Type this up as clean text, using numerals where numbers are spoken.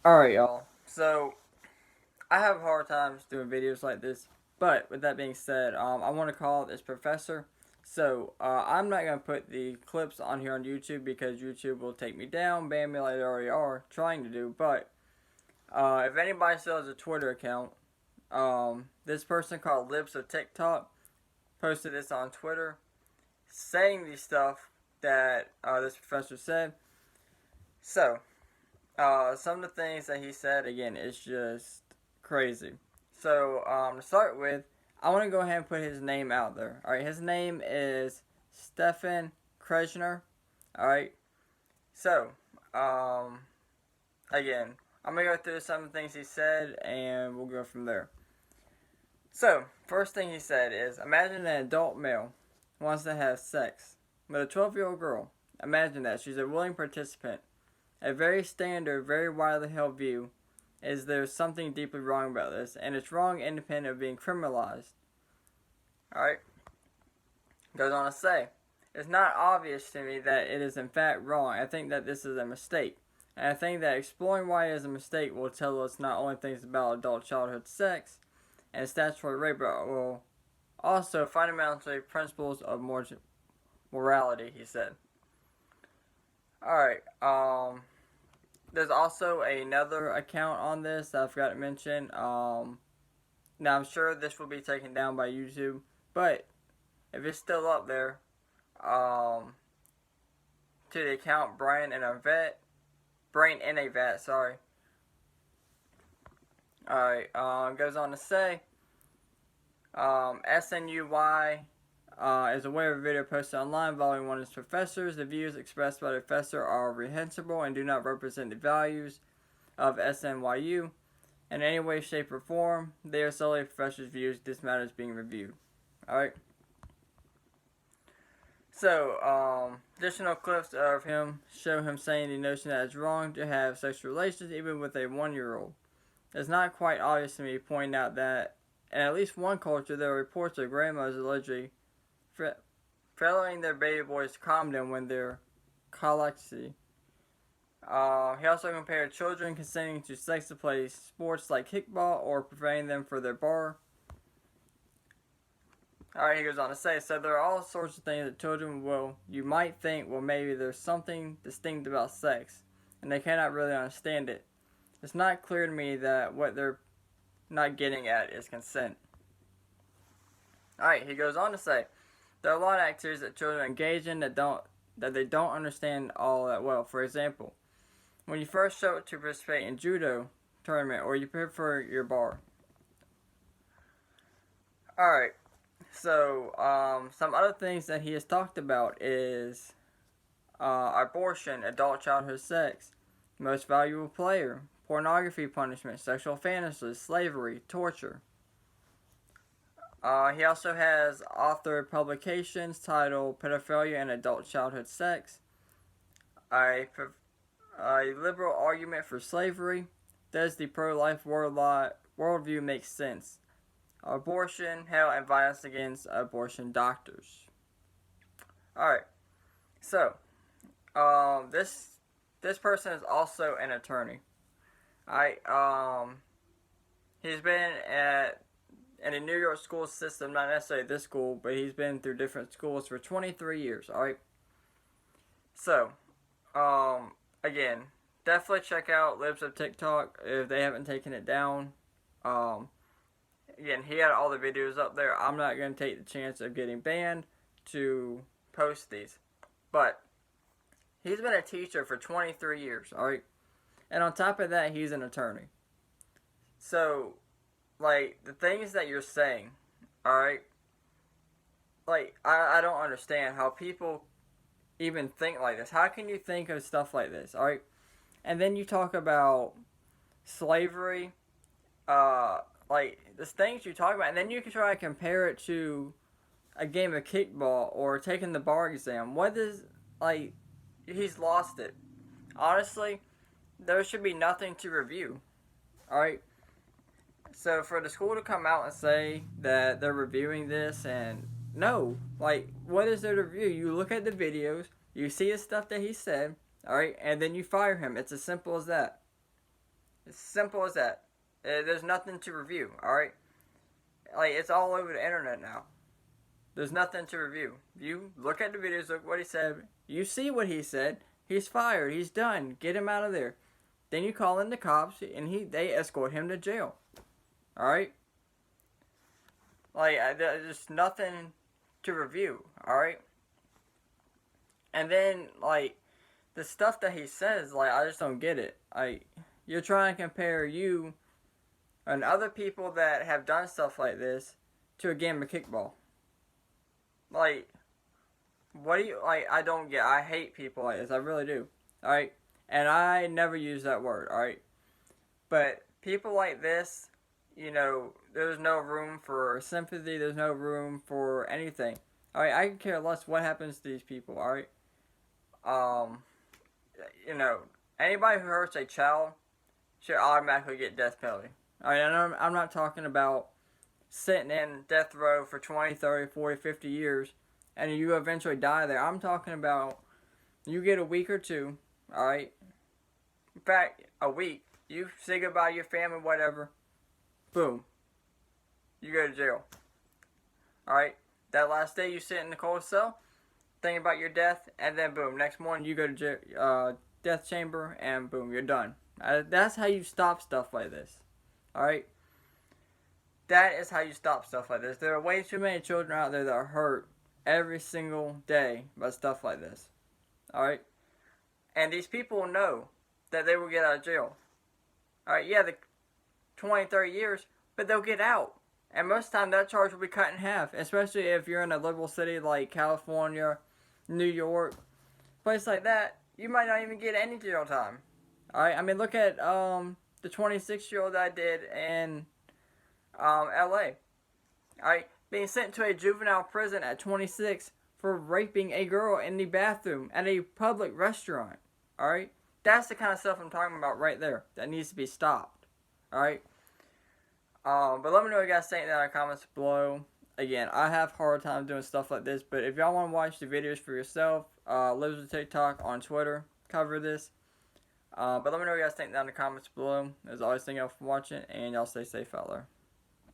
Alright, y'all. So, I have hard times doing videos like this, but with that being said, I want to call this professor. So, I'm not going to put the clips on here on YouTube because YouTube will take me down, ban me like they already are trying to do. But, if anybody still has a Twitter account, this person called Libs of TikTok posted this on Twitter saying the stuff that this professor said. So, some of the things that he said, again, is just crazy. So, to start with, I want to go ahead and put his name out there. Alright, his name is Stefan Kretschner. Alright, so, again, I'm going to go through some of the things he said, and we'll go from there. So, first thing he said is, imagine an adult male wants to have sex with a 12-year-old girl. Imagine that. She's a willing participant. A very standard, very widely held view is there's something deeply wrong about this, and it's wrong independent of being criminalized. Alright? Goes on to say, it's not obvious to me that it is in fact wrong. I think that this is a mistake. And I think that exploring why it is a mistake will tell us not only things about adult childhood sex and statutory rape, but will also fundamentally principles of morality, he said. Alright, there's also another account on this that I forgot to mention. Now I'm sure this will be taken down by YouTube, but if it's still up there, to the account Brain in a Vet, sorry. Alright, goes on to say, SNUY is aware of a video posted online involving one of his professors. The views expressed by the professor are reprehensible and do not represent the values of SNYU in any way, shape, or form. They are solely the professor's views. This matter is being reviewed. Alright. So, additional clips of him show him saying the notion that it's wrong to have sexual relations even with a 1-year-old. It's not quite obvious to me, pointing out that in at least one culture there are reports of grandmothers allegedly failing their baby boys to calm them when they're colicky. He also compared children consenting to sex to play sports like kickball or preparing them for their bar. Alright, he goes on to say, so there are all sorts of things that children you might think, well, maybe there's something distinct about sex, and they cannot really understand it. It's not clear to me that what they're not getting at is consent. Alright, he goes on to say, there are a lot of activities that children engage in that they don't understand all that well. For example, when you first show up to participate in judo tournament or you prepare for your bar. Alright, so some other things that he has talked about is abortion, adult childhood sex, most valuable player, pornography punishment, sexual fantasies, slavery, torture. He also has authored publications titled Pedophilia and Adult Childhood Sex, a liberal argument for slavery, does the pro-life worldview make sense, abortion, hell, and violence against abortion doctors. Alright, so, this person is also an attorney. Alright, he's been in a New York school system, not necessarily this school, but he's been through different schools for 23 years, alright? So, again, definitely check out Libs of TikTok if they haven't taken it down. Again, he had all the videos up there. I'm not going to take the chance of getting banned to post these. But, he's been a teacher for 23 years, alright? And on top of that, he's an attorney. So, like, the things that you're saying, alright? Like, I don't understand how people even think like this. How can you think of stuff like this, alright? And then you talk about slavery, like, the things you talk about, and then you can try to compare it to a game of kickball or taking the bar exam. What is, like, he's lost it. Honestly, there should be nothing to review, alright? So for the school to come out and say that they're reviewing this, and no, like, what is there to review? You look at the videos, you see the stuff that he said, alright, and then you fire him. It's as simple as that. It's simple as that. There's nothing to review, alright? Like, it's all over the internet now. There's nothing to review. You look at the videos, look what he said. You see what he said. He's fired. He's done. Get him out of there. Then you call in the cops, and they escort him to jail. Alright? Like, there's nothing to review, alright? And then, like, the stuff that he says, like, I just don't get it. Like, you're trying to compare you and other people that have done stuff like this to a game of kickball. Like, what do you, like, I don't get, I hate people like this, I really do, alright? And I never use that word, alright? But people like this, you know, there's no room for sympathy, there's no room for anything. Alright, I can care less what happens to these people, alright? You know, anybody who hurts a child should automatically get death penalty. Alright, and I'm not talking about sitting in death row for 20, 30, 40, 50 years and you eventually die there. I'm talking about you get a week or two, alright? In fact, a week. You say goodbye to your family, whatever. Boom. You go to jail. Alright? That last day you sit in the cold cell, thinking about your death, and then boom, next morning you go to jail, death chamber, and boom, you're done. That's how you stop stuff like this. Alright? That is how you stop stuff like this. There are way too many children out there that are hurt every single day by stuff like this. Alright? And these people know that they will get out of jail. Alright, yeah, the 20, 30 years, but they'll get out. And most of the time that charge will be cut in half. Especially if you're in a liberal city like California, New York, place like that. You might not even get any jail time. Alright, I mean look at the 26-year-old I did in LA. Alright, being sent to a juvenile prison at 26 for raping a girl in the bathroom at a public restaurant. Alright? That's the kind of stuff I'm talking about right there. That needs to be stopped. Alright? But let me know what you guys think down in the comments below. Again, I have a hard time doing stuff like this, but if y'all want to watch the videos for yourself, Lives with TikTok on Twitter cover this. But let me know what you guys think down in the comments below. As always, thank y'all for watching, and y'all stay safe out there.